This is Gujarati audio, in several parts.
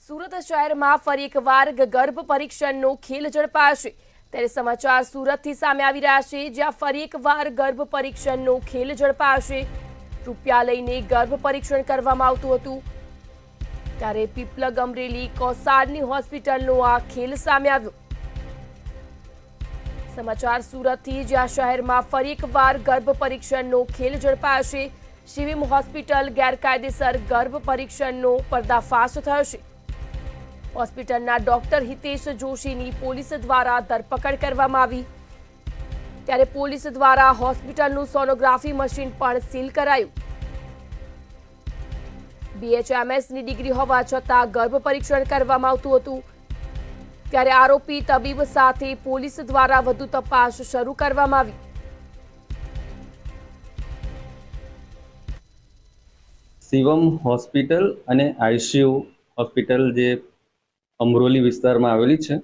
સુરત શહેરમાં ફરી એકવાર ગર્ભ પરીક્ષણનો ખેલ ઝડપાશે ત્યારે સમાચાર સુરતથી સામે આવી રહ્યા છે, જ્યાં ફરી એકવાર ગર્ભ પરીક્ષણનો ખેલ ઝડપાશે। રૂપિયા લઈને ગર્ભ પરીક્ષણ કરવામાં આવતું હતું, ત્યારે પીપલગ અમરેલી કોસાડની હોસ્પિટલનો આ ખેલ સામે આવ્યો। સમાચાર સુરતથી, જ્યાં શહેરમાં ફરી એકવાર ગર્ભ પરીક્ષણનો ખેલ ઝડપાશે। શિવિમ હોસ્પિટલ ગેરકાયદેસર ગર્ભ પરીક્ષણનો પર્દાફાશ થયો છે। હોસ્પિટલના ડોક્ટર હિતેશ જોશીની પોલીસ દ્વારા ધરપકડ કરવામાં આવી, ત્યારે પોલીસ દ્વારા હોસ્પિટલનું સોનોગ્રાફી મશીન પણ સીલ કરાયું। BHMSની ડિગ્રી હોવા છતાં ગર્ભ પરીક્ષણ કરવામાં આવતું હતું, ત્યારે આરોપી તબીબ સાથે પોલીસ દ્વારા વધુ તપાસ શરૂ કરવામાં આવી। શિવમ હોસ્પિટલ અને ICU હોસ્પિટલ જે અમરોલી વિસ્તારમાં આવેલી છે,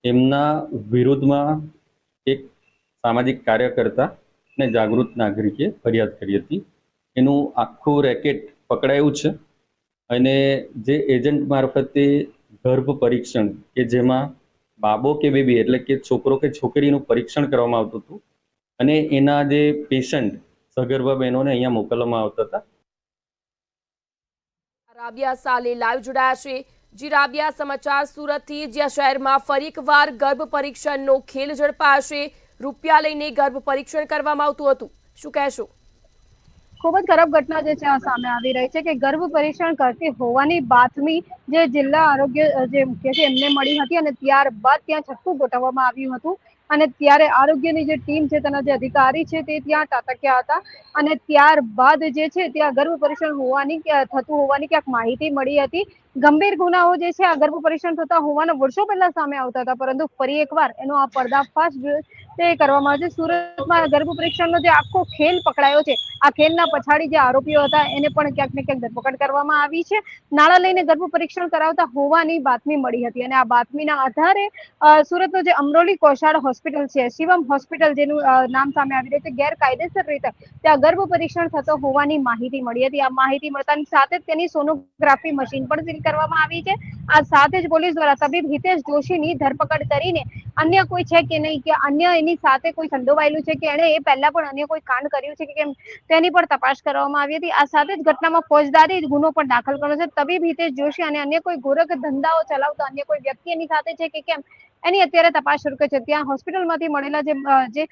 એમના વિરુદ્ધમાં એક સામાજિક કાર્યકર્તા અને જાગૃત નાગરિકે ફરિયાદ કરી હતી। એનું આખું રેકેટ પકડાયું છે અને જે એજન્ટ મારફતે ગર્ભ પરીક્ષણ કે જેમાં બાબો કે બેબી એટલે કે છોકરો કે છોકરીનું પરીક્ષણ કરવામાં આવતું હતું અને એના જે પેશન્ટ સગર્ભા બહેનોને અહીંયા મોકલવામાં આવતા હતા। રાબિયા સાલે લાઈવ જોડાયા છે। જી રાબિયા, સમાચાર સુરતથી, જ્યાં શહેરમાં ફરી એકવાર ગર્ભ પરીક્ષણનો ખેલ ઝડપાશે। રૂપિયા લઈને ગર્ભ પરીક્ષણ કરવામાં આવતું હતું, શું કહેશો? ખૂબ જ ખરાબ ઘટના જે છે આ સામે આવી રહી છે કે ગર્ભ પરીક્ષણ કરતી હોવાની બાતમી જે જિલ્લા આરોગ્ય જે મુખ્ય છે એમને મળી હતી અને ત્યારબાદ ત્યાં છઠ્ઠું ગોઠવવામાં આવ્યું હતું અને ત્યારે આરોગ્યની જે ટીમ છે તેના જે અધિકારી છે તે ત્યાં તાતક્યા હતા અને ત્યારબાદ જે છે ત્યાં ગર્ભ પરીક્ષણ થતું હોવાની ક્યાંક માહિતી મળી હતી। ગંભીર ગુનાઓ જે છે આ ગર્ભ પરીક્ષણ થતા હોવાના વર્ષો પહેલા સામે આવતા હતા, પરંતુ ફરી એકવાર એનો આ પર્દાફાશ તે કરવામાં આવે છે। સુરતમાં ગર્ભ પરીક્ષણનો જે આખો ખેલ પકડાયો છે, આ ખેલના પછાડી જે આરોપીઓ હતા એને પણ ક્યાંક ને ક્યાંક ધરપકડ કરવામાં આવી છે। નાણાં લઈને ગર્ભ પરીક્ષણ કરાવતા હોવાની બાતમી મળી હતી અને આ બાતમીના આધારે સુરતનો જે અમરોલી કોસાડ હોસ્પિટલ છે, શિવમ હોસ્પિટલ જેનું નામ સામે આવી રહ્યું છે, ગેરકાયદેસર રીતે ત્યાં ગર્ભ પરીક્ષણ થતો હોવાની માહિતી મળી હતી। આ માહિતી મળતાની સાથે જ તેની સોનોગ્રાફી મશીન પણ સીલ કરવામાં આવી છે। આ સાથે જ પોલીસ દ્વારા તબીબ હિતેશ જોશીની ધરપકડ કરીને અન્ય કોઈ છે કે નહીં, કે અન્ય એની સાથે કોઈ સંડોવાયેલું છે કે એણે એ પહેલા પણ અન્ય કોઈ કાંડ કર્યું છે કે કેમ, તેની પણ તપાસ કરવામાં આવી હતી। આ સાથે જ ઘટનામાં ફોજદારી ગુનો પણ દાખલ કર્યો છે। તબીબ હિતેશ જોશી અને અન્ય કોઈ ગોરખ ધંધાઓ ચલાવતા અન્ય કોઈ વ્યક્તિ એની સાથે છે કે કેમ, એની અત્યારે તપાસ શરૂ કરી છે। ત્યાં હોસ્પિટલમાંથી મળેલા જે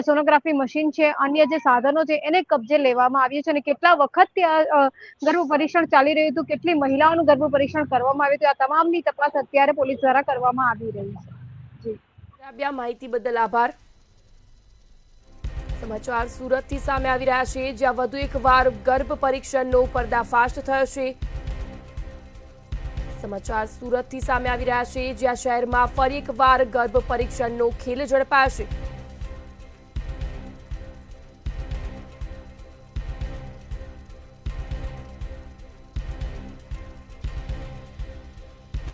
સોનોગ્રાફી મશીન છે, અન્ય જે સાધનો છે, એને કબજે લેવામાં આવ્યું છે અને કેટલા વખત ત્યાં ગર્ભ પરીક્ષણ ચાલી રહ્યું હતું, કેટલી મહિલાઓનું ગર્ભ પરીક્ષણ કરવામાં આવ્યું હતું, આ તમામની તપાસ અત્યારે પોલીસ દ્વારા કરવામાં આવી રહી છે। જી રાબિયા, માહિતી બદલ આભાર। સમાચાર સુરતથી સામે આવી રહ્યા છે, જ્યાં વધુ એકવાર ગર્ભ પરીક્ષણનો પર્દાફાશ થયો છે। સમાચાર સુરતથી સામે આવી રહ્યા છે, જ્યાં શહેરમાં ફરી એકવાર ગર્ભ પરીક્ષણનો ખેલ ઝડપાશે।